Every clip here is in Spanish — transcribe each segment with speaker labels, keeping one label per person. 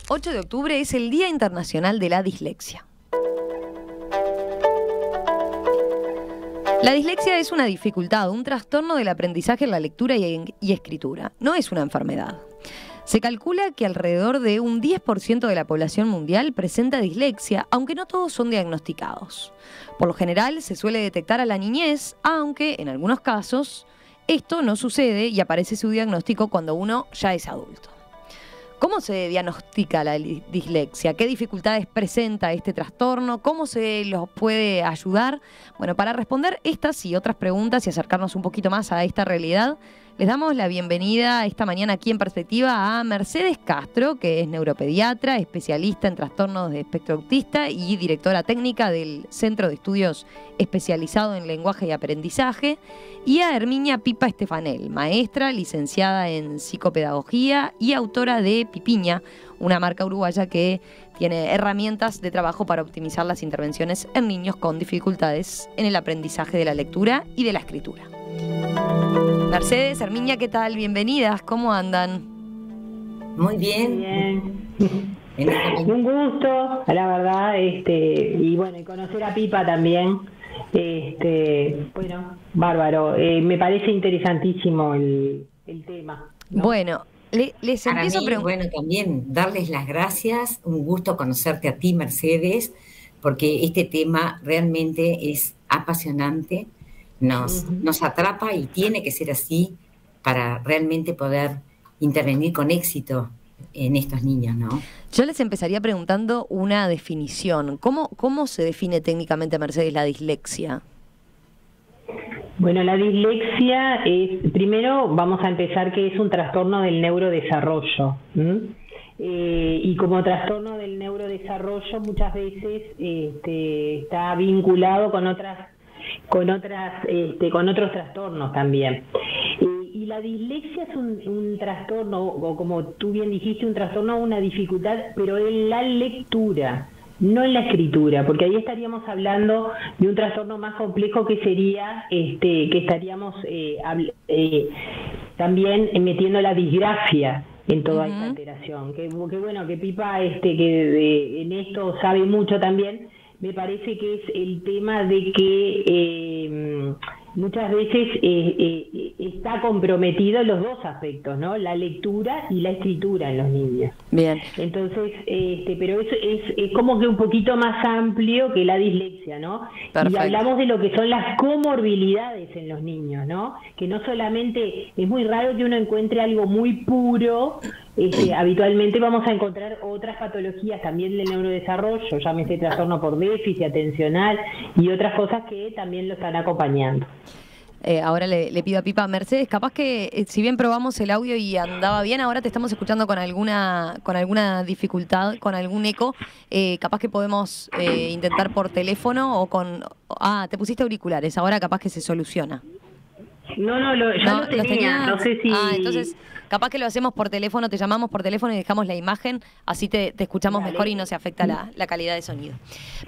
Speaker 1: 8 de octubre es el Día Internacional de la Dislexia. La dislexia es una dificultad, un trastorno del aprendizaje en la lectura y escritura. No es una enfermedad. Se calcula que alrededor de un 10% de la población mundial presenta dislexia, aunque no todos son diagnosticados. Por lo general se suele detectar a la niñez, aunque en algunos casos esto no sucede y aparece su diagnóstico cuando uno ya es adulto. ¿Cómo se diagnostica la dislexia? ¿Qué dificultades presenta este trastorno? ¿Cómo se los puede ayudar? Bueno, para responder estas y otras preguntas y acercarnos un poquito más a esta realidad, les damos la bienvenida esta mañana aquí en Perspectiva a Mercedes Castro, que es neuropediatra, especialista en trastornos de espectro autista y directora técnica del Centro de Estudios Especializado en Lenguaje y Aprendizaje, y a Herminia Pipa Estefanel, maestra, licenciada en psicopedagogía y autora de Pipiña, una marca uruguaya que tiene herramientas de trabajo para optimizar las intervenciones en niños con dificultades en el aprendizaje de la lectura y de la escritura. Mercedes, Herminia, ¿qué tal? Bienvenidas, ¿cómo andan?
Speaker 2: Muy bien.
Speaker 3: Un gusto, la verdad, y bueno, y conocer a Pipa también, bueno, bárbaro, me parece interesantísimo el tema, ¿no?
Speaker 1: Bueno, les empiezo a preguntar.
Speaker 2: Bueno, también darles las gracias, un gusto conocerte a ti, Mercedes, porque este tema realmente es apasionante. Nos atrapa y tiene que ser así para realmente poder intervenir con éxito en estos niños, ¿no?
Speaker 1: Yo les empezaría preguntando una definición. ¿Cómo se define técnicamente, Mercedes, la dislexia?
Speaker 3: Bueno, la dislexia es, primero vamos a empezar que es un trastorno del neurodesarrollo. Y como trastorno del neurodesarrollo muchas veces está vinculado con otros trastornos también. Y la dislexia es un trastorno, o como tú bien dijiste, un trastorno, una dificultad, pero en la lectura, no en la escritura, porque ahí estaríamos hablando de un trastorno más complejo que sería, que estaríamos también metiendo la disgrafia en toda esta alteración. Que bueno, que Pipa, en esto sabe mucho también. Me parece que es el tema de que muchas veces está comprometido en los dos aspectos, ¿no? La lectura y la escritura en los niños.
Speaker 1: Bien.
Speaker 3: Entonces, pero eso es como que un poquito más amplio que la dislexia, ¿no?
Speaker 1: Perfecto.
Speaker 3: Y hablamos de lo que son las comorbilidades en los niños, ¿no? Que no solamente, es muy raro que uno encuentre algo muy puro. Habitualmente vamos a encontrar otras patologías también del neurodesarrollo, llámese trastorno por déficit atencional y otras cosas que también lo están acompañando.
Speaker 1: Ahora le pido a Pipa, Mercedes, capaz que si bien probamos el audio y andaba bien, ahora te estamos escuchando con alguna dificultad, con algún eco, capaz que podemos intentar por teléfono o con... Ah, te pusiste auriculares, ahora capaz que se soluciona.
Speaker 3: No, ya lo tenía, no sé si...
Speaker 1: Ah, entonces, capaz que lo hacemos por teléfono, te llamamos por teléfono y dejamos la imagen, así te escuchamos mejor y no se afecta la calidad de sonido.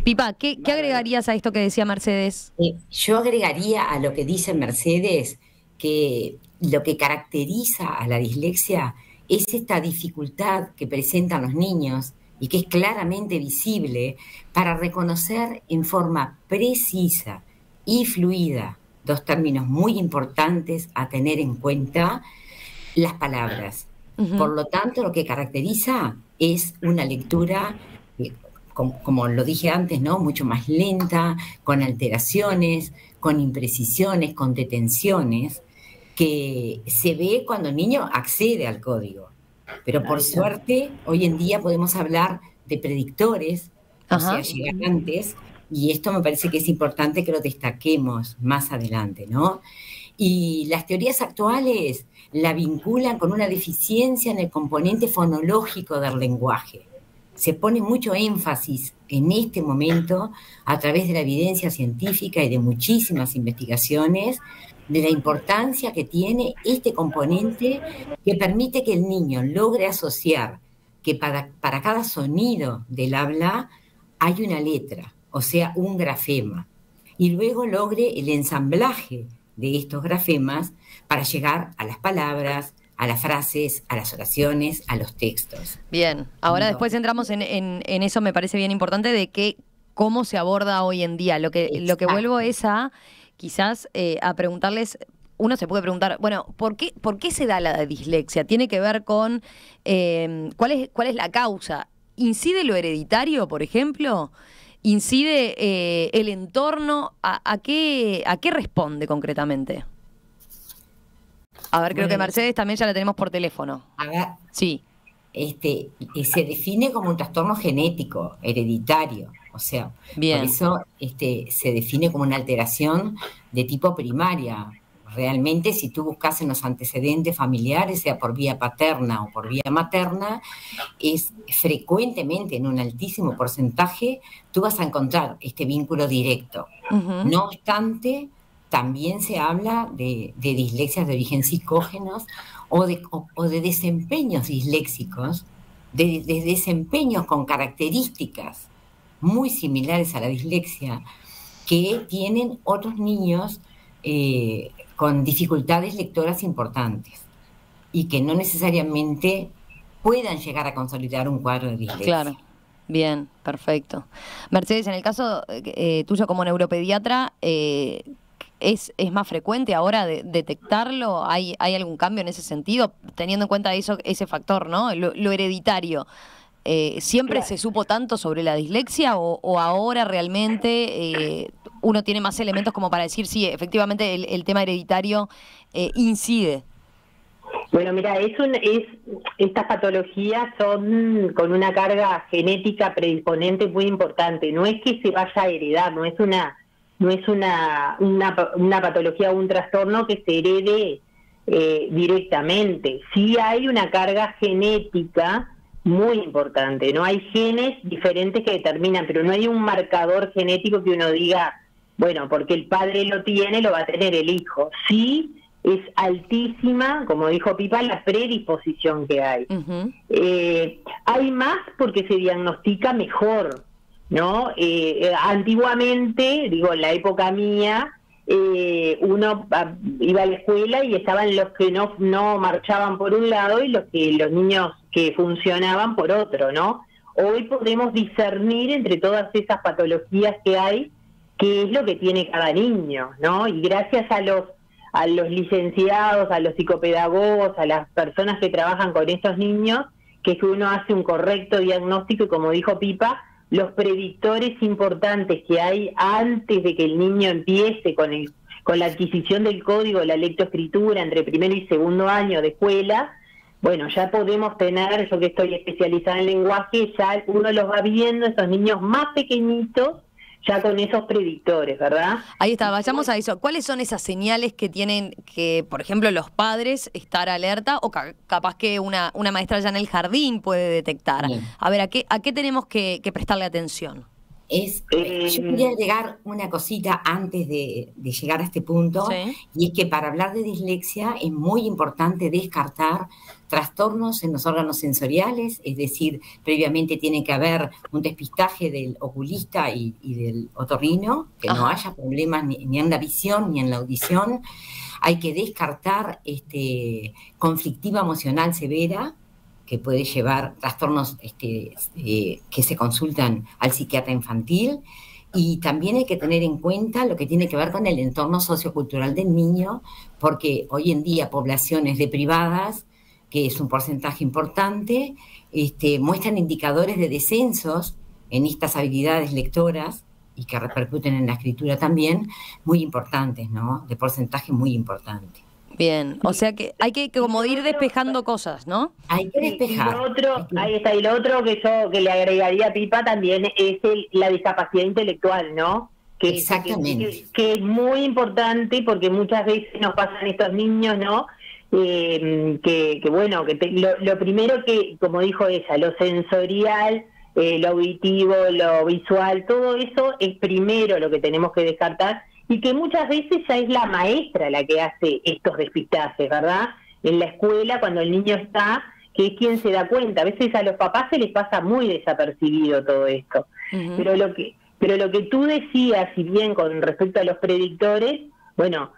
Speaker 1: Pipa, ¿qué agregarías a esto que decía Mercedes?
Speaker 2: Yo agregaría a lo que dice Mercedes que lo que caracteriza a la dislexia es esta dificultad que presentan los niños y que es claramente visible para reconocer en forma precisa y fluida, dos términos muy importantes a tener en cuenta, las palabras. Por lo tanto, lo que caracteriza es una lectura, como lo dije antes, ¿no? Mucho más lenta, con alteraciones, con imprecisiones, con detenciones, que se ve cuando el niño accede al código. Pero por suerte, hoy en día podemos hablar de predictores, o sea, llegantes, y esto me parece que es importante que lo destaquemos más adelante, ¿no? Y las teorías actuales la vinculan con una deficiencia en el componente fonológico del lenguaje. Se pone mucho énfasis en este momento, a través de la evidencia científica y de muchísimas investigaciones, de la importancia que tiene este componente que permite que el niño logre asociar que para cada sonido del habla hay una letra, o sea, un grafema, y luego logre el ensamblaje de estos grafemas para llegar a las palabras, a las frases, a las oraciones, a los textos.
Speaker 1: Bien, ahora
Speaker 2: No.
Speaker 1: después entramos en eso, me parece bien importante, de que cómo se aborda hoy en día. Lo que vuelvo es a, quizás, a preguntarles. Uno se puede preguntar, bueno, ¿por qué se da la dislexia? ¿Tiene que ver con cuál es la causa? ¿Incide lo hereditario, por ejemplo? ¿Incide el entorno? ¿A qué responde concretamente? A ver, creo que Mercedes también ya la tenemos por teléfono.
Speaker 2: A ver,
Speaker 1: Sí.
Speaker 2: se define como un trastorno genético, hereditario. O sea,
Speaker 1: Bien.
Speaker 2: por eso se define como una alteración de tipo primaria. Realmente, si tú buscas en los antecedentes familiares, sea por vía paterna o por vía materna, es frecuentemente, en un altísimo porcentaje, tú vas a encontrar este vínculo directo. No obstante, también se habla de dislexias de origen psicógenos o de desempeños disléxicos, de desempeños con características muy similares a la dislexia que tienen otros niños con dificultades lectoras importantes y que no necesariamente puedan llegar a consolidar un cuadro de dislexia.
Speaker 1: Claro, bien, perfecto. Mercedes, en el caso tuyo como neuropediatra, ¿es más frecuente ahora detectarlo? ¿Hay algún cambio en ese sentido? Teniendo en cuenta ese factor, ¿no? Lo hereditario. ¿Siempre se supo tanto sobre la dislexia o ahora realmente uno tiene más elementos como para decir, sí, efectivamente el tema hereditario incide?
Speaker 3: Bueno, mira, estas patologías son con una carga genética predisponente muy importante. No es que se vaya a heredar, no es una patología o un trastorno que se herede directamente. Sí hay una carga genética muy importante, ¿no? Hay genes diferentes que determinan, pero no hay un marcador genético que uno diga, bueno, porque el padre lo tiene, lo va a tener el hijo. Sí es altísima, como dijo Pipa, la predisposición que hay. Hay más porque se diagnostica mejor, ¿no? Antiguamente, digo, en la época mía, uno iba a la escuela y estaban los que no marchaban por un lado y los niños que funcionaban por otro, ¿no? Hoy podemos discernir entre todas esas patologías que hay, qué es lo que tiene cada niño, ¿no? Y gracias a los licenciados, a los psicopedagogos, a las personas que trabajan con estos niños, que es que uno hace un correcto diagnóstico y, como dijo Pipa, los predictores importantes que hay antes de que el niño empiece con la adquisición del código, la lectoescritura entre primero y segundo año de escuela, bueno, ya podemos tener, yo que estoy especializada en lenguaje, ya uno los va viendo, esos niños más pequeñitos, ya con esos predictores, ¿verdad?
Speaker 1: Ahí está, vayamos a eso. ¿Cuáles son esas señales que tienen que, por ejemplo, los padres estar alerta o capaz que una maestra ya en el jardín puede detectar?
Speaker 2: Bien.
Speaker 1: A ver, ¿a qué tenemos que prestarle atención?
Speaker 2: Yo quería agregar una cosita antes de llegar a este punto,
Speaker 1: Sí.
Speaker 2: y es que para hablar de dislexia es muy importante descartar trastornos en los órganos sensoriales, es decir, previamente tiene que haber un despistaje del oculista y del otorrino, que no haya problemas ni en la visión ni en la audición. Hay que descartar conflictiva emocional severa, que puede llevar trastornos que se consultan al psiquiatra infantil, y también hay que tener en cuenta lo que tiene que ver con el entorno sociocultural del niño, porque hoy en día poblaciones deprivadas, que es un porcentaje importante, muestran indicadores de descensos en estas habilidades lectoras y que repercuten en la escritura también, muy importantes, ¿no? De porcentaje muy importante.
Speaker 1: Bien, o sea que hay que como ir despejando cosas, ¿no?
Speaker 2: Hay que despejar.
Speaker 3: Ahí está, y lo otro que yo le agregaría a Pipa también es la discapacidad intelectual, ¿no?
Speaker 2: Exactamente.
Speaker 3: Que es muy importante porque muchas veces nos pasan estos niños, ¿no? Lo primero que, como dijo ella, lo sensorial, lo auditivo, lo visual, todo eso es primero lo que tenemos que descartar, y que muchas veces ya es la maestra la que hace estos despistajes, ¿verdad? En la escuela, cuando el niño está, que es quien se da cuenta. A veces a los papás se les pasa muy desapercibido todo esto. Pero lo que tú decías, si bien con respecto a los predictores, bueno,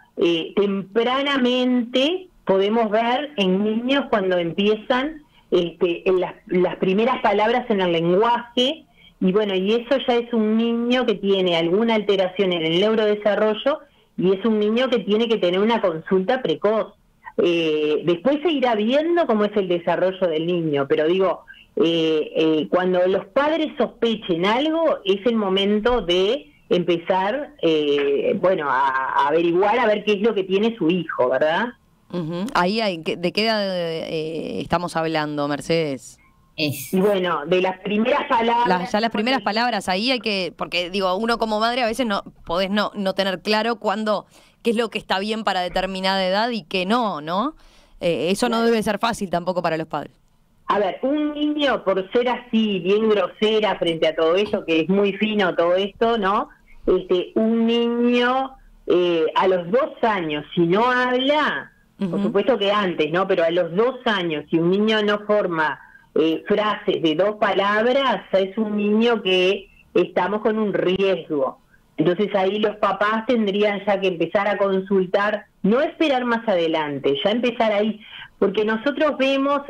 Speaker 3: tempranamente podemos ver en niños cuando empiezan en las primeras palabras en el lenguaje, y bueno, y eso ya es un niño que tiene alguna alteración en el neurodesarrollo, y es un niño que tiene que tener una consulta precoz. Después se irá viendo cómo es el desarrollo del niño, pero digo, cuando los padres sospechen algo, es el momento de empezar, a averiguar, a ver qué es lo que tiene su hijo, ¿verdad?
Speaker 1: Ahí ¿de qué edad estamos hablando, Mercedes?
Speaker 3: Y bueno, de las primeras palabras...
Speaker 1: Ya las primeras palabras, ahí hay que... Porque, digo, uno como madre a veces podés no tener claro qué es lo que está bien para determinada edad y qué no, ¿no? Eso no debe ser fácil tampoco para los padres.
Speaker 3: A ver, un niño, por ser así, bien grosera frente a todo eso, que es muy fino todo esto, ¿no? Un niño a los 2 años, si no habla, por supuesto que antes, ¿no? Pero a los 2 años, si un niño no forma frases de 2 palabras, es un niño que estamos con un riesgo. Entonces ahí los papás tendrían ya que empezar a consultar, no esperar más adelante, ya empezar ahí, porque nosotros vemos,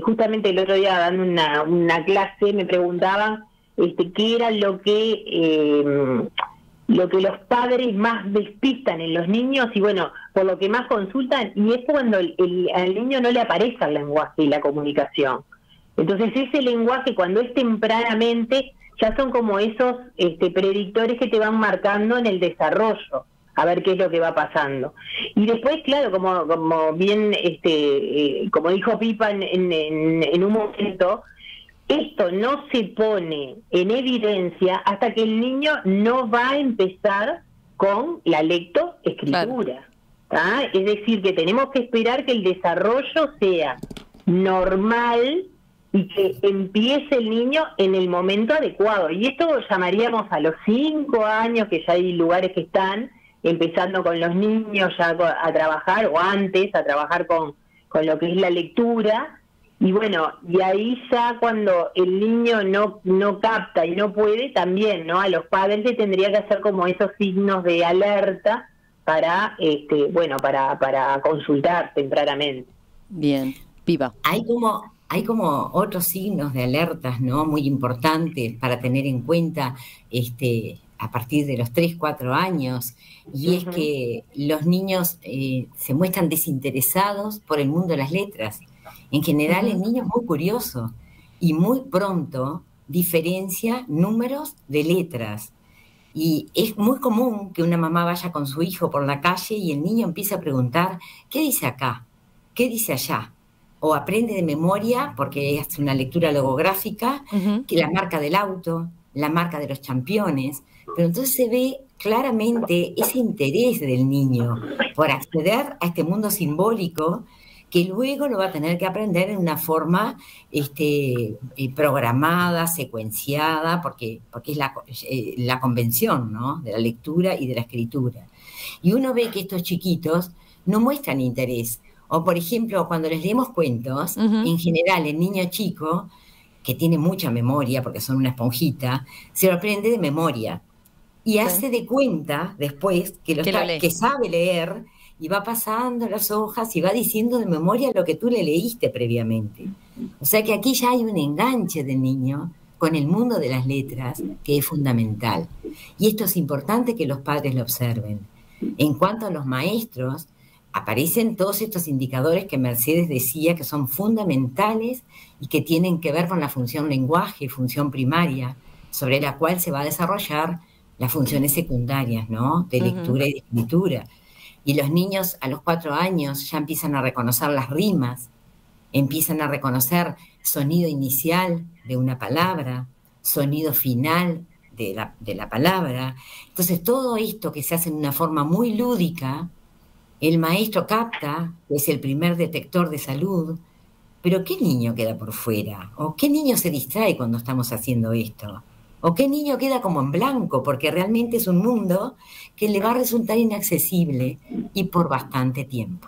Speaker 3: justamente el otro día dando una clase me preguntaban qué era lo que los padres más despistan en los niños, y bueno, por lo que más consultan, y es cuando al niño no le aparece el lenguaje y la comunicación. Entonces ese lenguaje, cuando es tempranamente, ya son como esos predictores que te van marcando en el desarrollo, a ver qué es lo que va pasando. Y después, claro, como bien, como dijo Pipa en un momento, esto no se pone en evidencia hasta que el niño no va a empezar con la lectoescritura. Claro. Es decir, que tenemos que esperar que el desarrollo sea normal y que empiece el niño en el momento adecuado. Y esto llamaríamos a los 5 años, que ya hay lugares que están empezando con los niños ya a trabajar, o antes a trabajar con lo que es la lectura. Y bueno, y ahí ya cuando el niño no capta y no puede, también, ¿no? A los padres le tendría que hacer como esos signos de alerta para, para consultar tempranamente.
Speaker 1: Bien, Pipa.
Speaker 2: Hay como otros signos de alertas, ¿no? Muy importantes para tener en cuenta a partir de los 3, 4 años, y es que los niños se muestran desinteresados por el mundo de las letras. En general, el niño es muy curioso y muy pronto diferencia números de letras. Y es muy común que una mamá vaya con su hijo por la calle y el niño empieza a preguntar, ¿qué dice acá? ¿Qué dice allá? O aprende de memoria, porque es una lectura logográfica, que la marca del auto, la marca de los championes. Pero entonces se ve claramente ese interés del niño por acceder a este mundo simbólico, que luego lo va a tener que aprender en una forma programada, secuenciada, porque es la convención, ¿no? De la lectura y de la escritura. Y uno ve que estos chiquitos no muestran interés. O, por ejemplo, cuando les leemos cuentos, en general el niño chico, que tiene mucha memoria, porque son una esponjita, se lo aprende de memoria. Y hace de cuenta después que sabe leer, y va pasando las hojas y va diciendo de memoria lo que tú le leíste previamente. O sea que aquí ya hay un enganche del niño con el mundo de las letras que es fundamental. Y esto es importante que los padres lo observen. En cuanto a los maestros, aparecen todos estos indicadores que Mercedes decía que son fundamentales y que tienen que ver con la función lenguaje, función primaria, sobre la cual se va a desarrollar las funciones secundarias, ¿no? De lectura y de escritura. Y los niños a los 4 años ya empiezan a reconocer las rimas, empiezan a reconocer sonido inicial de una palabra, sonido final de la palabra. Entonces todo esto que se hace en una forma muy lúdica, el maestro capta, que es el primer detector de salud, pero ¿qué niño queda por fuera? ¿O qué niño se distrae cuando estamos haciendo esto? ¿O qué niño queda como en blanco? Porque realmente es un mundo que le va a resultar inaccesible y por bastante tiempo.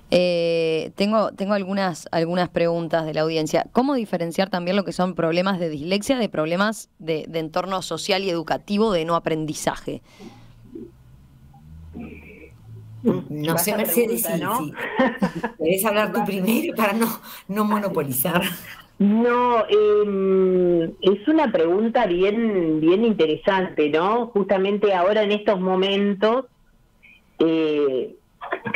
Speaker 1: Tengo algunas preguntas de la audiencia. ¿Cómo diferenciar también lo que son problemas de dislexia de problemas de entorno social y educativo de no aprendizaje?
Speaker 2: No sé, Mercedes,
Speaker 3: ¿no?
Speaker 2: si querés hablar tú primero para no monopolizar.
Speaker 3: No, es una pregunta bien interesante, ¿no? Justamente ahora en estos momentos que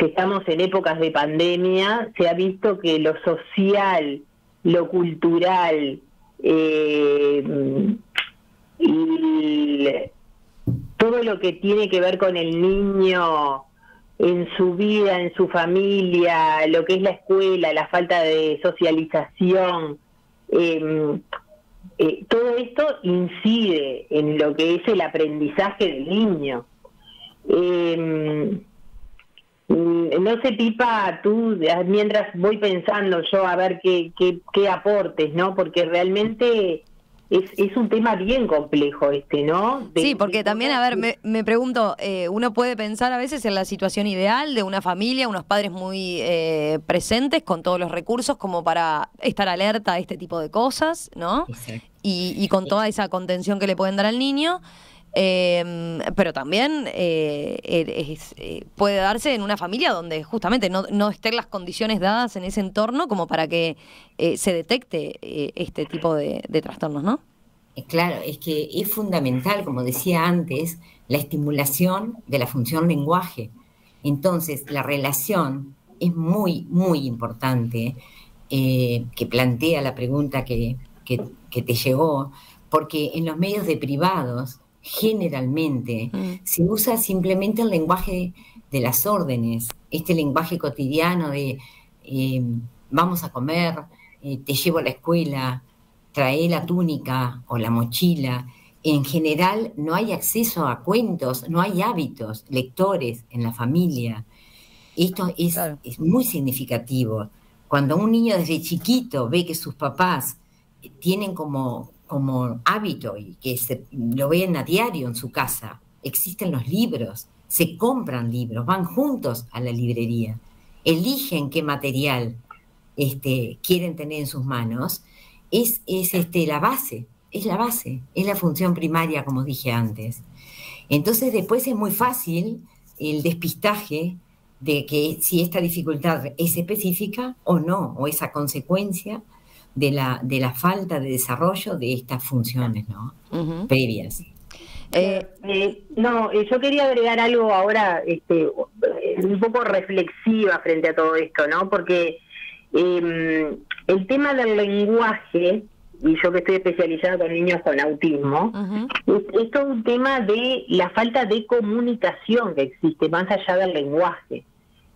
Speaker 3: estamos en épocas de pandemia, se ha visto que lo social, lo cultural y todo lo que tiene que ver con el niño en su vida, en su familia, lo que es la escuela, la falta de socialización, todo esto incide en lo que es el aprendizaje del niño. No sé, Pipa, tú, mientras voy pensando yo a ver qué aportes, ¿no? Porque realmente es un tema bien complejo ¿no?
Speaker 1: Sí, porque también, a ver, me pregunto, uno puede pensar a veces en la situación ideal de una familia, unos padres muy presentes con todos los recursos como para estar alerta a este tipo de cosas, ¿no?
Speaker 2: Exacto.
Speaker 1: Y con toda esa contención que le pueden dar al niño. Pero también puede darse en una familia donde justamente no estén las condiciones dadas en ese entorno como para que se detecte este tipo de trastornos, ¿no?
Speaker 2: Claro, es que es fundamental, como decía antes, la estimulación de la función lenguaje. Entonces, la relación es muy, muy importante, que plantea la pregunta que te llegó, porque en los medios de privados, generalmente, se usa simplemente el lenguaje de las órdenes, este lenguaje cotidiano de vamos a comer, te llevo a la escuela, trae la túnica o la mochila. En general no hay acceso a cuentos, no hay hábitos lectores en la familia. Esto es muy significativo. Cuando un niño desde chiquito ve que sus papás tienen como hábito y que lo ven a diario en su casa, existen los libros, se compran libros, van juntos a la librería, eligen qué material quieren tener en sus manos, es la base, es la función primaria, como dije antes. Entonces después es muy fácil el despistaje de que si esta dificultad es específica o no, o esa consecuencia de la falta de desarrollo de estas funciones, ¿no? Previas.
Speaker 3: Yo quería agregar algo ahora un poco reflexiva frente a todo esto, ¿no? Porque el tema del lenguaje, y yo que estoy especializada con niños con autismo, es todo un tema de la falta de comunicación que existe más allá del lenguaje.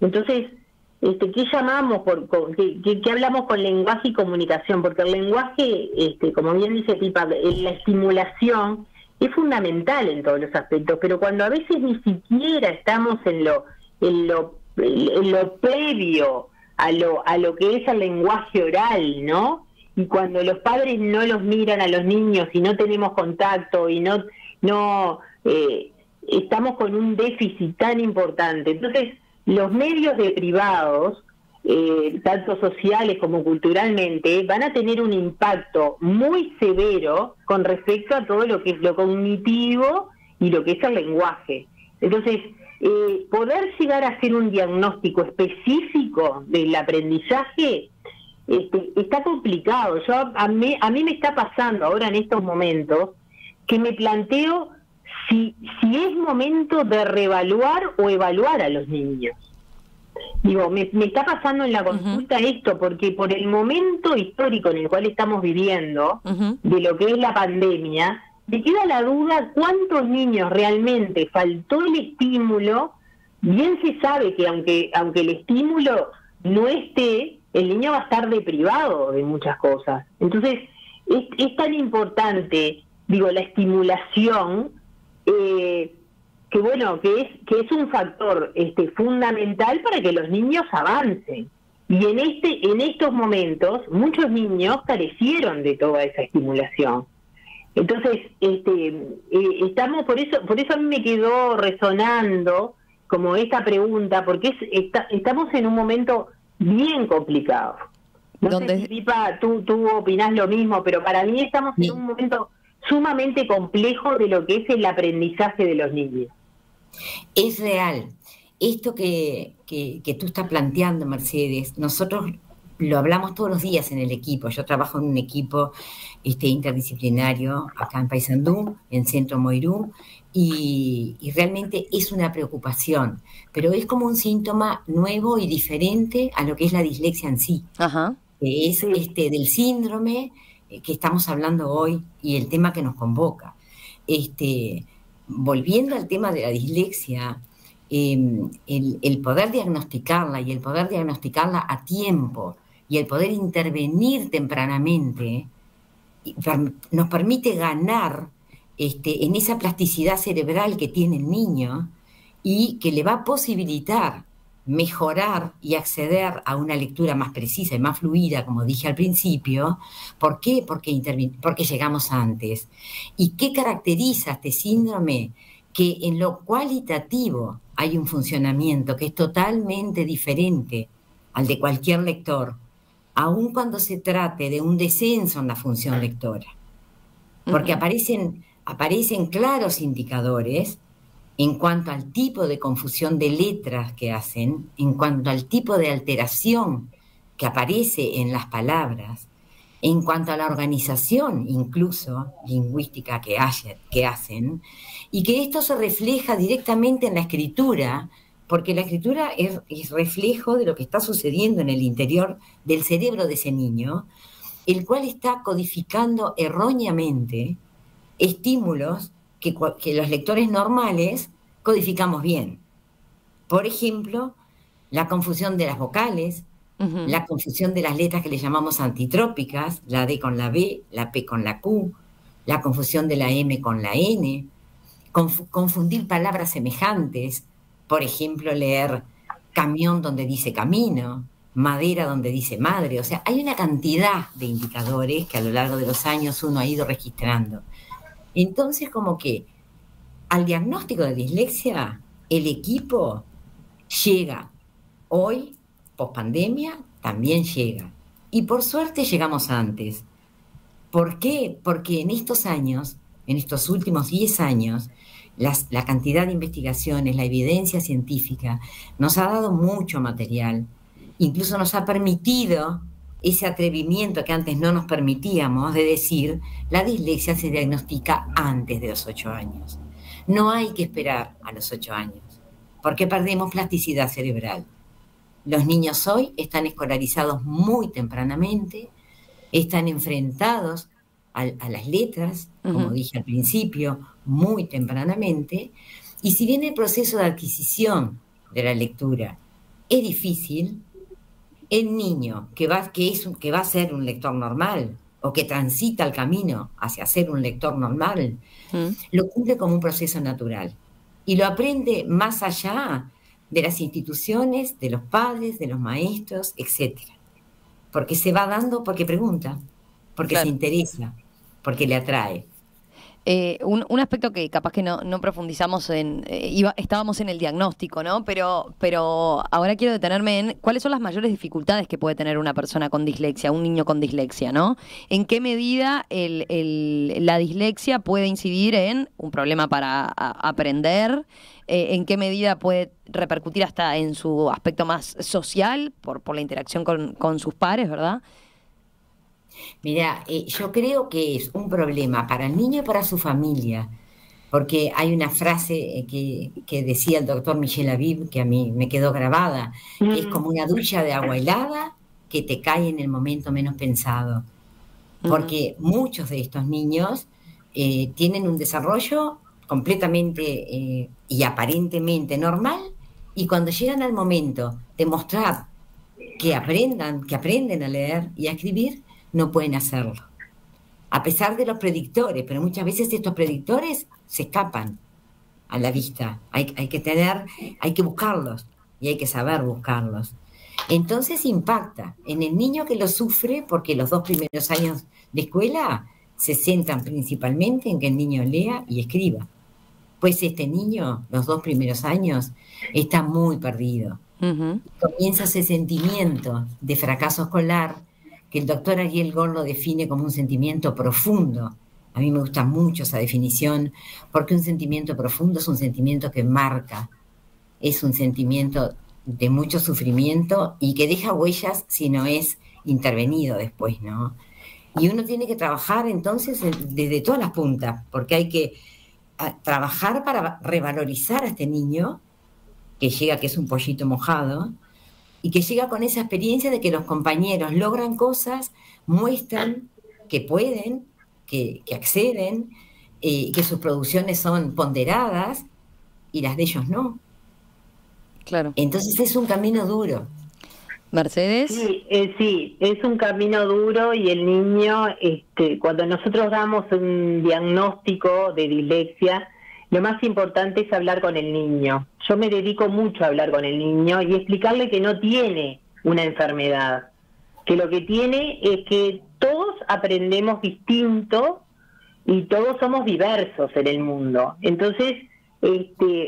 Speaker 3: Entonces, ¿qué llamamos? ¿Qué hablamos con lenguaje y comunicación? Porque el lenguaje, como bien dice Pipa, la estimulación es fundamental en todos los aspectos, pero cuando a veces ni siquiera estamos en lo previo a lo que es el lenguaje oral, ¿no? Y cuando los padres no los miran a los niños y no tenemos contacto y no estamos con un déficit tan importante. Entonces, los medios de privados, tanto sociales como culturalmente, van a tener un impacto muy severo con respecto a todo lo que es lo cognitivo y lo que es el lenguaje. Entonces, poder llegar a hacer un diagnóstico específico del aprendizaje está complicado. A mí me está pasando ahora en estos momentos que me planteo si es momento de reevaluar o evaluar a los niños. Digo, me está pasando en la consulta esto, porque por el momento histórico en el cual estamos viviendo, de lo que es la pandemia, me queda la duda cuántos niños realmente faltó el estímulo. Bien se sabe que aunque el estímulo no esté, el niño va a estar deprivado de muchas cosas. Entonces, es tan importante, la estimulación, que es un factor fundamental para que los niños avancen. Y en estos momentos, muchos niños carecieron de toda esa estimulación. Entonces, estamos, por eso a mí me quedó resonando como esta pregunta, porque estamos en un momento bien complicado. No sé si, Pipa, tú opinás lo mismo, pero para mí estamos en un momento sumamente complejo de lo que es el aprendizaje de los niños.
Speaker 2: Es real. esto que tú estás planteando, Mercedes, nosotros lo hablamos todos los días en el equipo. Yo trabajo en un equipo interdisciplinario acá en Paysandú, en Centro Moirú, y realmente es una preocupación, pero es como un síntoma nuevo y diferente a lo que es la dislexia en sí.
Speaker 1: Ajá.
Speaker 2: Que es del síndrome que estamos hablando hoy y el tema que nos convoca. Volviendo al tema de la dislexia, el poder diagnosticarla y el poder diagnosticarla a tiempo y el poder intervenir tempranamente nos permite ganar en esa plasticidad cerebral que tiene el niño y que le va a posibilitar mejorar y acceder a una lectura más precisa y más fluida, como dije al principio. ¿Por qué? Porque llegamos antes. ¿Y qué caracteriza este síndrome? Que en lo cualitativo hay un funcionamiento que es totalmente diferente al de cualquier lector, aun cuando se trate de un descenso en la función lectora. Porque aparecen claros indicadores en cuanto al tipo de confusión de letras que hacen, en cuanto al tipo de alteración que aparece en las palabras, en cuanto a la organización incluso lingüística que hacen, y que esto se refleja directamente en la escritura, porque la escritura es reflejo de lo que está sucediendo en el interior del cerebro de ese niño, el cual está codificando erróneamente estímulos que los lectores normales codificamos bien. Por ejemplo, la confusión de las vocales, la confusión de las letras que le llamamos antitrópicas, la D con la B, la P con la Q, la confusión de la M con la N, confundir palabras semejantes, por ejemplo, leer camión donde dice camino, madera donde dice madre. O sea, hay una cantidad de indicadores que a lo largo de los años uno ha ido registrando. Entonces, como que al diagnóstico de dislexia, el equipo llega. Hoy, pospandemia, también llega. Y por suerte llegamos antes. ¿Por qué? Porque en estos años, en estos últimos 10 años, la cantidad de investigaciones, la evidencia científica, nos ha dado mucho material. Incluso nos ha permitido ese atrevimiento que antes no nos permitíamos de decir, la dislexia se diagnostica antes de los 8 años. No hay que esperar a los 8 años, porque perdemos plasticidad cerebral. Los niños hoy están escolarizados muy tempranamente, están enfrentados a las letras, como dije al principio, muy tempranamente, y si bien el proceso de adquisición de la lectura es difícil, el niño que va a ser un lector normal o que transita el camino hacia ser un lector normal, lo cumple como un proceso natural y lo aprende más allá de las instituciones, de los padres, de los maestros, etcétera. Porque se va dando porque pregunta, porque se interesa, porque le atrae.
Speaker 1: Un aspecto que capaz que no profundizamos estábamos en el diagnóstico, ¿no? Pero ahora quiero detenerme en cuáles son las mayores dificultades que puede tener una persona con dislexia, un niño con dislexia, ¿no? ¿En qué medida la dislexia puede incidir en un problema para aprender? ¿En qué medida puede repercutir hasta en su aspecto más social por la interacción con sus pares, ¿verdad?
Speaker 2: Mira, yo creo que es un problema para el niño y para su familia, porque hay una frase que decía el doctor Michel Aviv, que a mí me quedó grabada, que es como una ducha de agua helada que te cae en el momento menos pensado, porque muchos de estos niños tienen un desarrollo completamente y aparentemente normal, y cuando llegan al momento de mostrar que aprenden a leer y a escribir, no pueden hacerlo, a pesar de los predictores, pero muchas veces estos predictores se escapan a la vista. Hay que buscarlos y hay que saber buscarlos. Entonces impacta en el niño que lo sufre, porque los 2 primeros años de escuela se centran principalmente en que el niño lea y escriba. Pues este niño, los 2 primeros años, está muy perdido. Comienza ese sentimiento de fracaso escolar, que el doctor Ariel Gorn lo define como un sentimiento profundo. A mí me gusta mucho esa definición, porque un sentimiento profundo es un sentimiento que marca es un sentimiento de mucho sufrimiento y que deja huellas si no es intervenido después, ¿no? Y uno tiene que trabajar entonces desde todas las puntas, porque hay que trabajar para revalorizar a este niño que llega, que es un pollito mojado, y que llega con esa experiencia de que los compañeros logran cosas, muestran que pueden, que acceden, que sus producciones son ponderadas y las de ellos no.
Speaker 1: Claro.
Speaker 2: Entonces es un camino duro.
Speaker 1: Mercedes.
Speaker 3: Sí, es un camino duro y el niño, cuando nosotros damos un diagnóstico de dislexia, lo más importante es hablar con el niño. Yo me dedico mucho a hablar con el niño y explicarle que no tiene una enfermedad, que lo que tiene es que todos aprendemos distinto y todos somos diversos en el mundo. Entonces,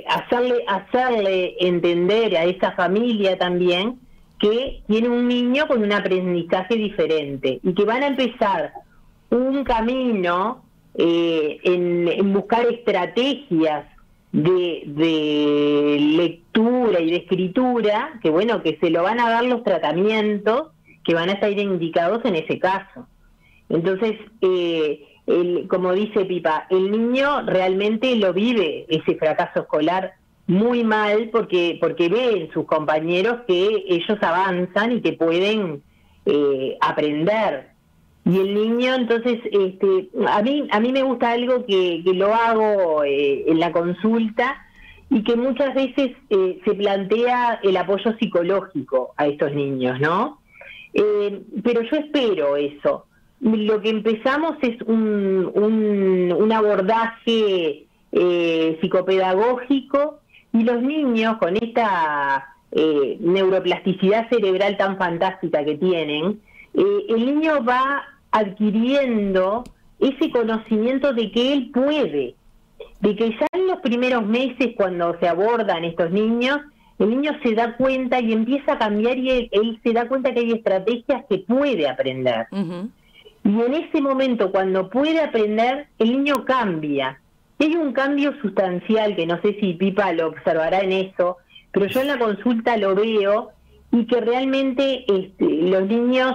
Speaker 3: hacerle entender a esa familia también que tiene un niño con un aprendizaje diferente y que van a empezar un camino en buscar estrategias de lectura y de escritura, que bueno, que se lo van a dar los tratamientos que van a estar indicados en ese caso. Entonces, como dice Pipa, el niño realmente lo vive, ese fracaso escolar, muy mal, porque ve en sus compañeros que ellos avanzan y que pueden aprender. Y el niño, entonces, a mí me gusta algo que lo hago en la consulta y que muchas veces se plantea el apoyo psicológico a estos niños, ¿no? Pero yo espero eso. Lo que empezamos es un abordaje psicopedagógico, y los niños con esta neuroplasticidad cerebral tan fantástica que tienen, el niño va adquiriendo ese conocimiento de que él puede, de que ya en los primeros meses cuando se abordan estos niños, el niño se da cuenta y empieza a cambiar y él se da cuenta que hay estrategias que puede aprender. Uh-huh. Y en ese momento, cuando puede aprender, el niño cambia. Y hay un cambio sustancial, que no sé si Pipa lo observará en eso, pero yo en la consulta lo veo, y que realmente los niños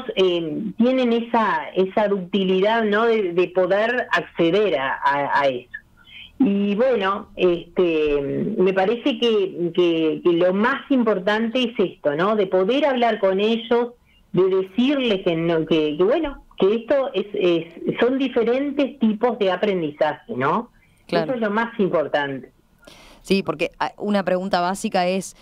Speaker 3: tienen esa ductilidad, ¿no?, de poder acceder a eso. Y bueno, me parece que lo más importante es esto, ¿no?, de poder hablar con ellos, de decirles que bueno, que esto son diferentes tipos de aprendizaje, ¿no? Claro. Eso es lo más importante.
Speaker 1: Sí, porque una pregunta básica es,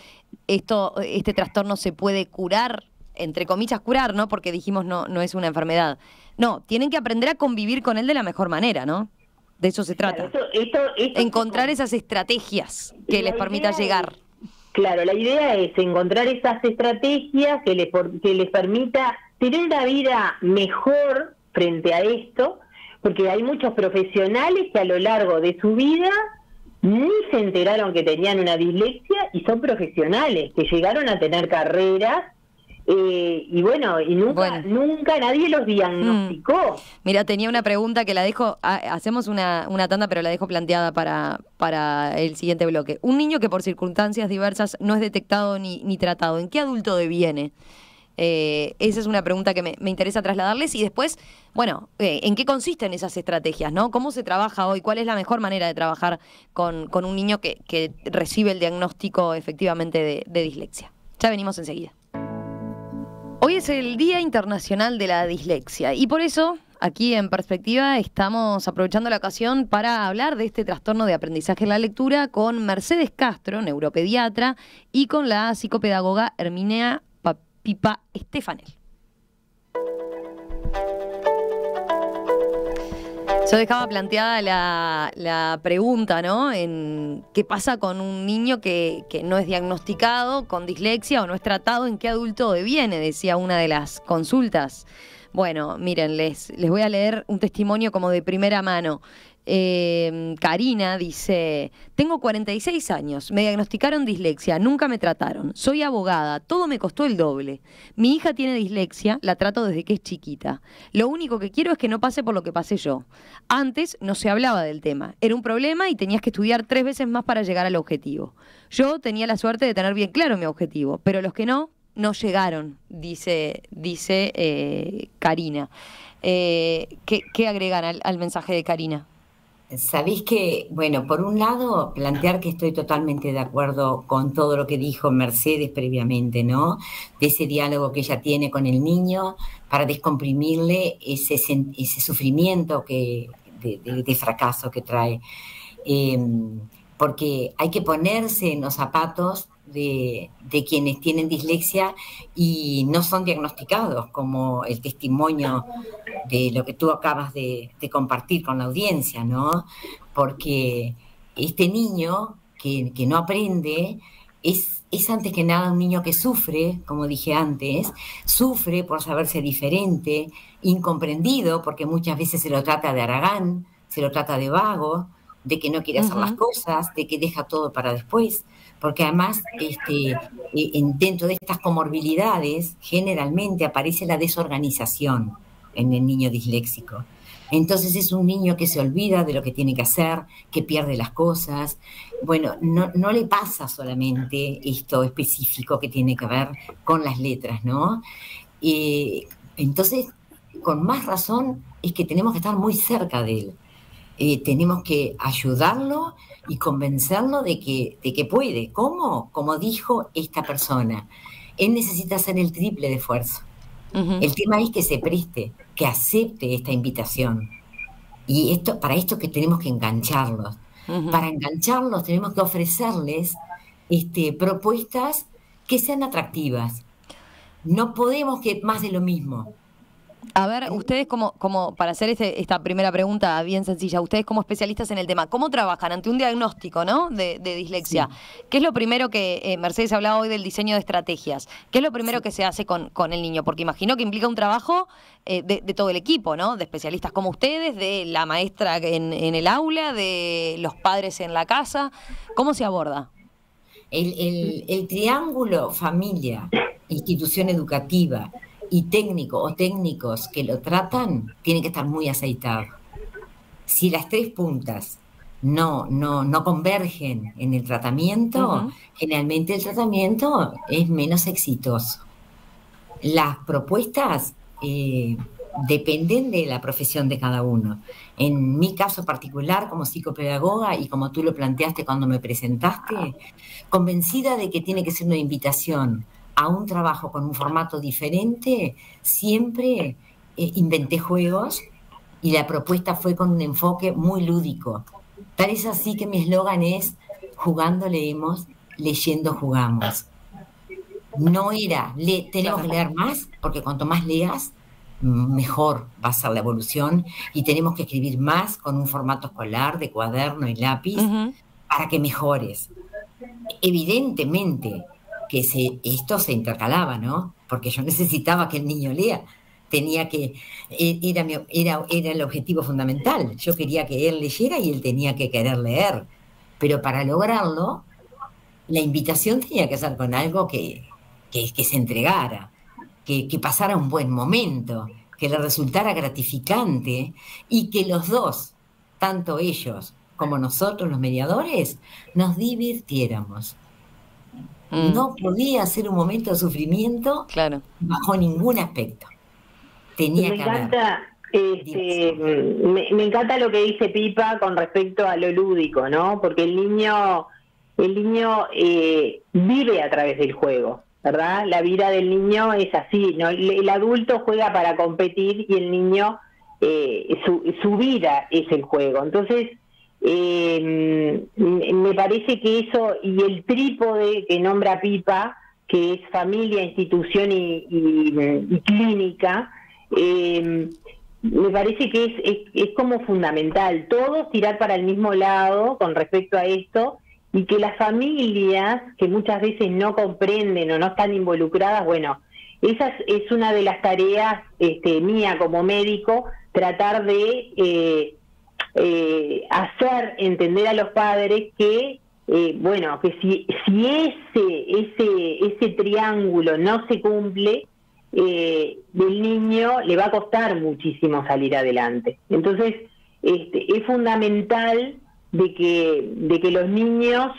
Speaker 1: ¿este trastorno se puede curar? Entre comillas, curar, ¿no? Porque dijimos no es una enfermedad. No, tienen que aprender a convivir con él de la mejor manera, ¿no? De eso se trata. Claro, esto encontrar esas estrategias que les permita llegar.
Speaker 3: Claro, la idea es encontrar esas estrategias que les permita tener una vida mejor frente a esto, porque hay muchos profesionales que a lo largo de su vida ni se enteraron que tenían una dislexia y son profesionales que llegaron a tener carreras y bueno, y nunca nadie los diagnosticó.
Speaker 1: Mira, tenía una pregunta que la dejo, hacemos una tanda, pero la dejo planteada para el siguiente bloque. Un niño que por circunstancias diversas no es detectado ni tratado, ¿en qué adulto deviene? Esa es una pregunta que me interesa trasladarles. Y después, bueno, ¿en qué consisten esas estrategias, ¿no? ¿Cómo se trabaja hoy? ¿Cuál es la mejor manera de trabajar con un niño que recibe el diagnóstico efectivamente de dislexia? Ya venimos enseguida. Hoy es el Día Internacional de la Dislexia y por eso aquí en Perspectiva estamos aprovechando la ocasión para hablar de este trastorno de aprendizaje en la lectura con Mercedes Castro, neuropediatra, y con la psicopedagoga Herminia Pipa Estefanel. Yo dejaba planteada la pregunta, ¿no? En qué pasa con un niño que no es diagnosticado con dislexia o no es tratado, ¿en qué adulto deviene? Decía una de las consultas. Bueno, miren, les voy a leer un testimonio como de primera mano. Karina dice: tengo 46 años, me diagnosticaron dislexia, nunca me trataron, soy abogada, todo me costó el doble. Mi hija tiene dislexia, la trato desde que es chiquita. Lo único que quiero es que no pase por lo que pasé yo. Antes no se hablaba del tema, era un problema y tenías que estudiar 3 veces más para llegar al objetivo. Yo tenía la suerte de tener bien claro mi objetivo, pero los que no llegaron, dice Karina. ¿Qué agregan al mensaje de Karina?
Speaker 2: Sabéis que, bueno, por un lado, plantear que estoy totalmente de acuerdo con todo lo que dijo Mercedes previamente, ¿no? De ese diálogo que ella tiene con el niño para descomprimirle ese sufrimiento de fracaso que trae. Porque hay que ponerse en los zapatos de quienes tienen dislexia y no son diagnosticados, como el testimonio de lo que tú acabas de compartir con la audiencia, ¿no? Porque este niño que no aprende es antes que nada un niño que sufre, como dije antes, sufre por saberse diferente, incomprendido, porque muchas veces se lo trata de haragán, se lo trata de vago, de que no quiere hacer las cosas, de que deja todo para después, porque además dentro de estas comorbilidades generalmente aparece la desorganización en el niño disléxico. Entonces es un niño que se olvida de lo que tiene que hacer, que pierde las cosas. Bueno, no le pasa solamente esto específico que tiene que ver con las letras, ¿no? Entonces, con más razón es que tenemos que estar muy cerca de él. Tenemos que ayudarlo y convencerlo de que puede. ¿Cómo? Como dijo esta persona, él necesita hacer el triple de esfuerzo. El tema es que se preste, que acepte esta invitación. Y para esto que tenemos que engancharlos. Para engancharlos tenemos que ofrecerles propuestas que sean atractivas. No podemos que más de lo mismo.
Speaker 1: A ver, ustedes como para hacer esta primera pregunta bien sencilla, ustedes como especialistas en el tema, ¿cómo trabajan ante un diagnóstico, ¿no?, de dislexia? Sí. ¿Qué es lo primero que, Mercedes hablaba hoy del diseño de estrategias, qué es lo primero que se hace con el niño? Porque imagino que implica un trabajo de todo el equipo, ¿no?, de especialistas como ustedes, de la maestra en el aula, de los padres en la casa. ¿Cómo se aborda?
Speaker 2: El triángulo familia, institución educativa y técnico o técnicos que lo tratan, tienen que estar muy aceitados. Si las 3 puntas no convergen en el tratamiento, generalmente el tratamiento es menos exitoso. Las propuestas dependen de la profesión de cada uno. En mi caso particular, como psicopedagoga, y como tú lo planteaste cuando me presentaste, convencida de que tiene que ser una invitación a un trabajo con un formato diferente, siempre inventé juegos y la propuesta fue con un enfoque muy lúdico. Tal es así que mi eslogan es: jugando leemos, leyendo jugamos. No era, tenemos que leer más, porque cuanto más leas, mejor va a ser la evolución, y tenemos que escribir más con un formato escolar de cuaderno y lápiz para que mejores. Evidentemente que esto se intercalaba, ¿no? Porque yo necesitaba que el niño lea. Era el objetivo fundamental. Yo quería que él leyera y él tenía que querer leer. Pero para lograrlo, la invitación tenía que ser con algo que se entregara, que pasara un buen momento, que le resultara gratificante y que los dos, tanto ellos como nosotros los mediadores, nos divirtiéramos. No podía ser un momento de sufrimiento bajo ningún aspecto. Tenía que haber.
Speaker 3: Me encanta lo que dice Pipa con respecto a lo lúdico, ¿no? Porque el niño vive a través del juego, ¿verdad? La vida del niño es así, ¿no? El adulto juega para competir y el niño, su vida es el juego. Entonces, me parece que eso, y el trípode que nombra Pipa, que es familia, institución y clínica, me parece que es como fundamental, todos tirar para el mismo lado con respecto a esto, y que las familias que muchas veces no comprenden o no están involucradas, bueno, esa es una de las tareas mía como médico, tratar de hacer entender a los padres que, bueno, que si ese triángulo no se cumple, del niño le va a costar muchísimo salir adelante. Entonces, es fundamental de que los niños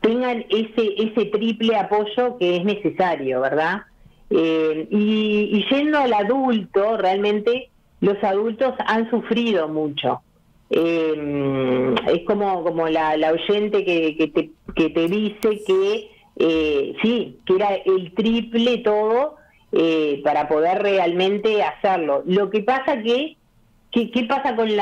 Speaker 3: tengan ese triple apoyo que es necesario, ¿verdad? Y yendo al adulto, realmente los adultos han sufrido mucho. Es como la oyente que te dice que sí, que era el triple todo para poder realmente hacerlo. Lo que pasa ¿qué pasa con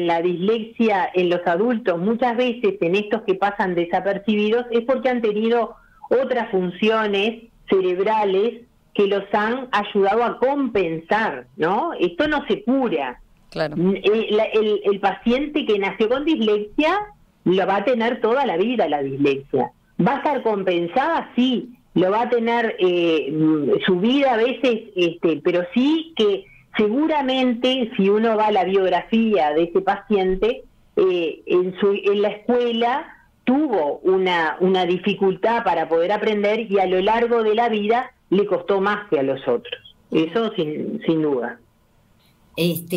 Speaker 3: la dislexia en los adultos? Muchas veces en estos que pasan desapercibidos es porque han tenido otras funciones cerebrales que los han ayudado a compensar, ¿no? Esto no se cura.
Speaker 1: Claro.
Speaker 3: El paciente que nació con dislexia lo va a tener toda la vida la dislexia. ¿Va a estar compensada? Sí. Lo va a tener su vida a veces, pero sí que seguramente si uno va a la biografía de ese paciente, en la escuela tuvo una dificultad para poder aprender y a lo largo de la vida le costó más que a los otros. Eso sin duda.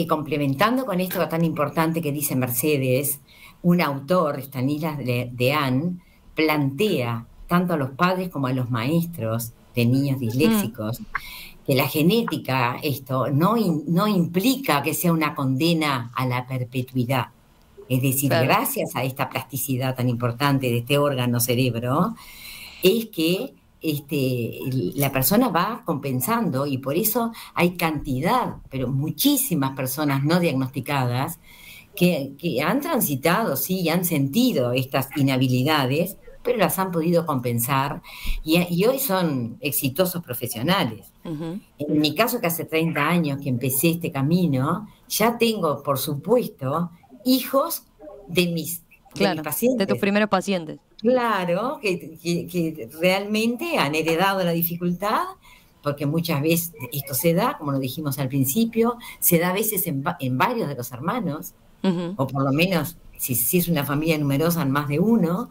Speaker 2: Complementando con esto tan importante que dice Mercedes, un autor, Stanislas Dehaene, plantea tanto a los padres como a los maestros de niños disléxicos que la genética, no implica que sea una condena a la perpetuidad. Es decir, claro, gracias a esta plasticidad tan importante de este órgano cerebro, es que la persona va compensando, y por eso hay cantidad, pero muchísimas personas no diagnosticadas que han transitado, sí, y han sentido estas inhabilidades, pero las han podido compensar y hoy son exitosos profesionales. Uh-huh. En mi caso, que hace 30 años que empecé este camino, ya tengo, por supuesto, hijos de mis pacientes.
Speaker 1: De tus primeros pacientes.
Speaker 2: Claro, que realmente han heredado la dificultad, porque muchas veces esto se da, como lo dijimos al principio, se da a veces en varios de los hermanos, uh-huh, o por lo menos, si es una familia numerosa, en más de uno,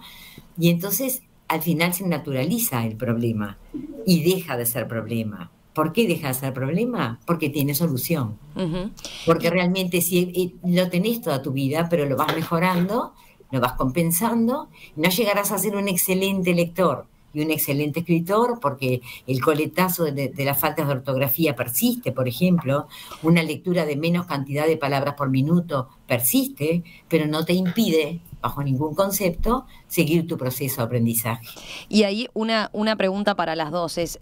Speaker 2: y entonces al final se naturaliza el problema y deja de ser problema. ¿Por qué deja de ser problema? Porque tiene solución. Uh-huh. Porque realmente si lo tenés toda tu vida, pero lo vas mejorando, lo vas compensando, no llegarás a ser un excelente lector y un excelente escritor, porque el coletazo de las faltas de ortografía persiste, por ejemplo, una lectura de menos cantidad de palabras por minuto persiste, pero no te impide, bajo ningún concepto, seguir tu proceso de aprendizaje.
Speaker 1: Y ahí una pregunta para las dos es,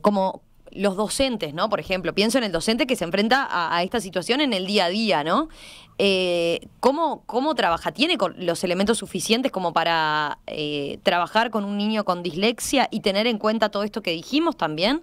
Speaker 1: como los docentes, ¿no? Por ejemplo, pienso en el docente que se enfrenta a esta situación en el día a día, ¿no? ¿Cómo trabaja? ¿Tiene los elementos suficientes como para trabajar con un niño con dislexia y tener en cuenta todo esto que dijimos también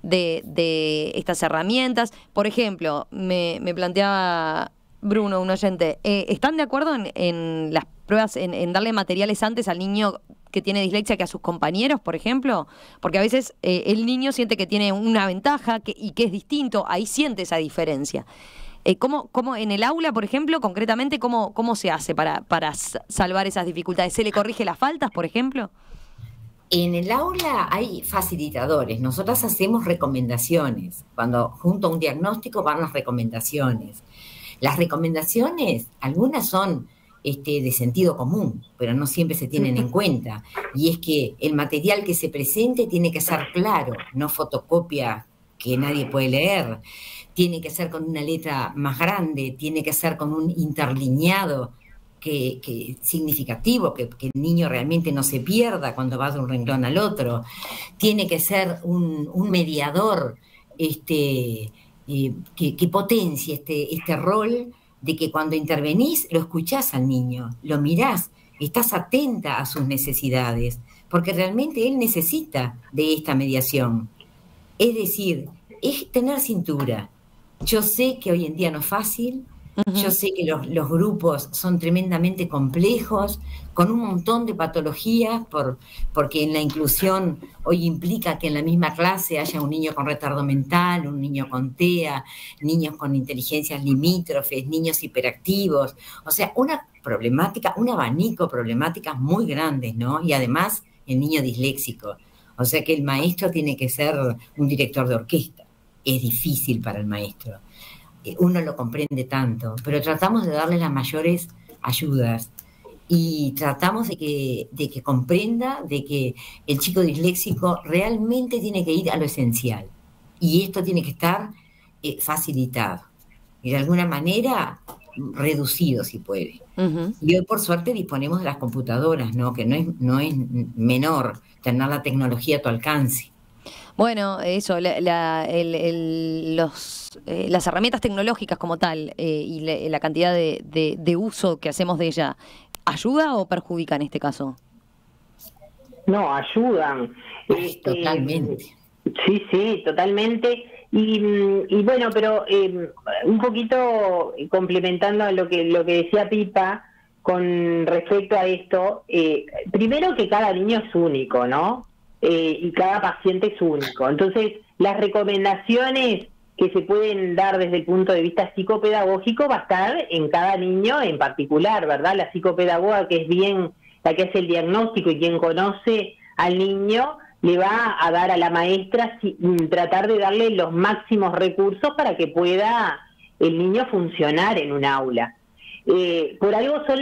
Speaker 1: de estas herramientas? Por ejemplo, me planteaba Bruno, un oyente, ¿están de acuerdo en las pruebas, en darle materiales antes al niño que tiene dislexia que a sus compañeros, por ejemplo? Porque a veces el niño siente que tiene una ventaja y que es distinto, ahí siente esa diferencia. ¿Cómo en el aula, por ejemplo, concretamente, cómo se hace para salvar esas dificultades? ¿Se le corrige las faltas, por ejemplo?
Speaker 2: En el aula hay facilitadores. Nosotras hacemos recomendaciones. Cuando junto a un diagnóstico van las recomendaciones. Las recomendaciones, algunas son de sentido común, pero no siempre se tienen en cuenta. Y es que el material que se presente tiene que ser claro, no fotocopia que nadie puede leer. Tiene que ser con una letra más grande, tiene que ser con un interlineado que significativo, que el niño realmente no se pierda cuando va de un renglón al otro. Tiene que ser un mediador que potencie este rol de que cuando intervenís lo escuchás al niño, lo mirás, estás atenta a sus necesidades, porque realmente él necesita de esta mediación. Es decir, es tener cintura. Yo sé que hoy en día no es fácil, Yo sé que los grupos son tremendamente complejos, con un montón de patologías, porque en la inclusión hoy implica que en la misma clase haya un niño con retardo mental, un niño con TEA, niños con inteligencias limítrofes, niños hiperactivos, o sea, una problemática, un abanico de problemáticas muy grandes, ¿no? Y además el niño disléxico, o sea que el maestro tiene que ser un director de orquesta, es difícil para el maestro. Uno lo comprende tanto, pero tratamos de darle las mayores ayudas y tratamos de que comprenda de que el chico disléxico realmente tiene que ir a lo esencial y esto tiene que estar facilitado y de alguna manera reducido si puede. Y hoy por suerte disponemos de las computadoras, ¿no? Que no es menor tener la tecnología a tu alcance.
Speaker 1: Bueno, eso, las herramientas tecnológicas como tal y la cantidad de uso que hacemos de ella, ¿ayuda o perjudica en este caso?
Speaker 3: No, ayudan.
Speaker 2: Totalmente.
Speaker 3: Sí, totalmente. Y bueno, pero un poquito complementando a lo que decía Pipa con respecto a esto, primero que cada niño es único, ¿no? Y cada paciente es único. Entonces, las recomendaciones que se pueden dar desde el punto de vista psicopedagógico va a estar en cada niño en particular, ¿verdad? La psicopedagoga, que es bien la que hace el diagnóstico y quien conoce al niño, le va a dar a la maestra tratar de darle los máximos recursos para que pueda el niño funcionar en un aula. Por algo son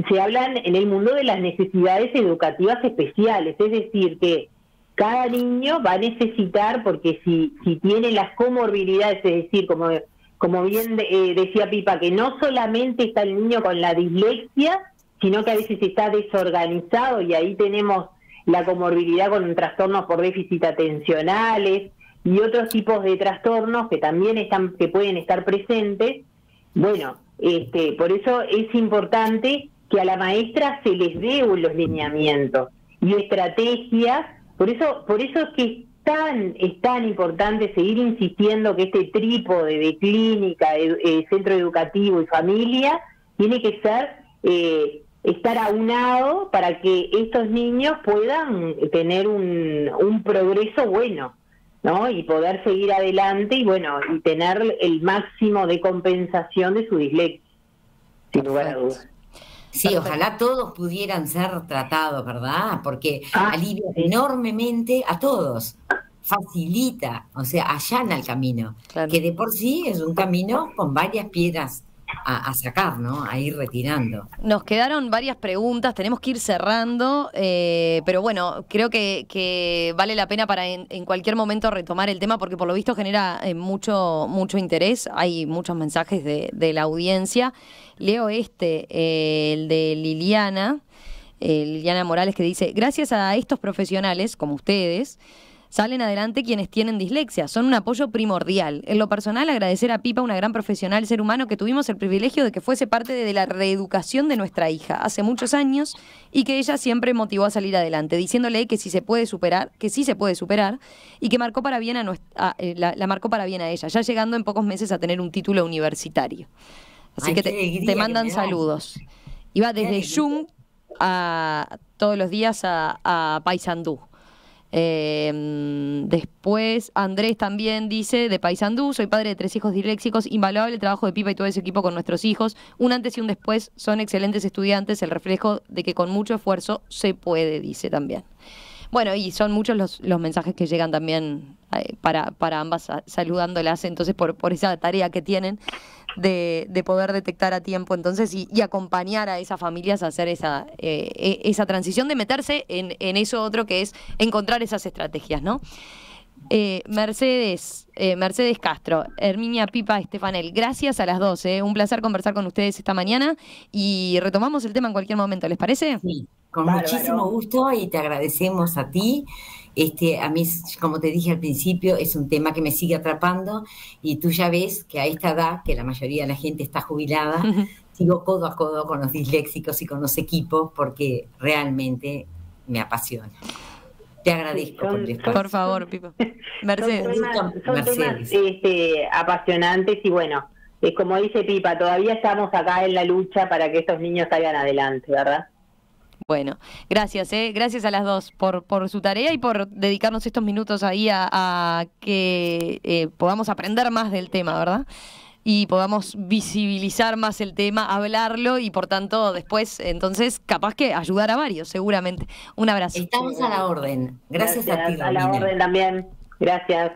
Speaker 3: se hablan en el mundo de las necesidades educativas especiales, es decir, que cada niño va a necesitar, porque si tiene las comorbilidades, es decir, como bien decía Pipa, que no solamente está el niño con la dislexia, sino que a veces está desorganizado y ahí tenemos la comorbilidad con trastornos por déficit atencionales y otros tipos de trastornos que también que pueden estar presentes. Bueno, por eso es importante que a la maestra se les dé los lineamientos y estrategias. Por eso es que es tan importante seguir insistiendo que este trípode de clínica, centro educativo y familia tiene que estar aunado para que estos niños puedan tener un progreso bueno, ¿no? Y poder seguir adelante y bueno, y tener el máximo de compensación de su dislexia, sin lugar a dudas.
Speaker 2: Sí, ojalá todos pudieran ser tratados, ¿verdad? Porque alivia enormemente a todos, facilita, o sea, allana el camino, claro, que de por sí es un camino con varias piedras a sacar, ¿no? A ir retirando.
Speaker 1: Nos quedaron varias preguntas, tenemos que ir cerrando, pero bueno, creo que vale la pena para en cualquier momento retomar el tema, porque por lo visto genera mucho interés, hay muchos mensajes de la audiencia. Leo el de Liliana Morales, que dice: gracias a estos profesionales, como ustedes, salen adelante quienes tienen dislexia, son un apoyo primordial. En lo personal, agradecer a Pipa, una gran profesional, ser humano, que tuvimos el privilegio de que fuese parte de la reeducación de nuestra hija hace muchos años y que ella siempre motivó a salir adelante, diciéndole que sí se puede superar, y que marcó para bien la marcó para bien a ella, ya llegando en pocos meses a tener un título universitario. Así que te mandan saludos. Y va desde Jung todos los días a Paysandú. Después Andrés también dice: de Paysandú, soy padre de 3 hijos disléxicos, invaluable el trabajo de Pipa y todo ese equipo con nuestros hijos, un antes y un después, son excelentes estudiantes, el reflejo de que con mucho esfuerzo se puede, dice también. Bueno, y son muchos los mensajes que llegan también para ambas, saludándolas entonces por esa tarea que tienen de poder detectar a tiempo entonces y acompañar a esas familias a hacer esa transición, de meterse en eso otro que es encontrar esas estrategias, ¿no? Mercedes Castro, Herminia, Pipa, Estefanel, gracias a las dos, un placer conversar con ustedes esta mañana y retomamos el tema en cualquier momento, ¿les parece?
Speaker 2: Sí, con muchísimo gusto, y te agradecemos a ti. A mí, como te dije al principio, es un tema que me sigue atrapando, y tú ya ves que a esta edad, que la mayoría de la gente está jubilada, sigo codo a codo con los disléxicos y con los equipos, porque realmente me apasiona. Te agradezco por el espacio.
Speaker 1: Por favor, Pipa. Mercedes.
Speaker 3: Son temas apasionantes, y bueno, es como dice Pipa, todavía estamos acá en la lucha para que estos niños salgan adelante, ¿verdad?
Speaker 1: Bueno, gracias, gracias a las dos por su tarea y por dedicarnos estos minutos ahí a que podamos aprender más del tema, ¿verdad? Y podamos visibilizar más el tema, hablarlo y por tanto después, entonces, capaz que ayudar a varios, seguramente. Un abrazo.
Speaker 2: Estamos a la orden. Gracias a ti,
Speaker 3: a la
Speaker 2: Romina.
Speaker 3: orden también. Gracias.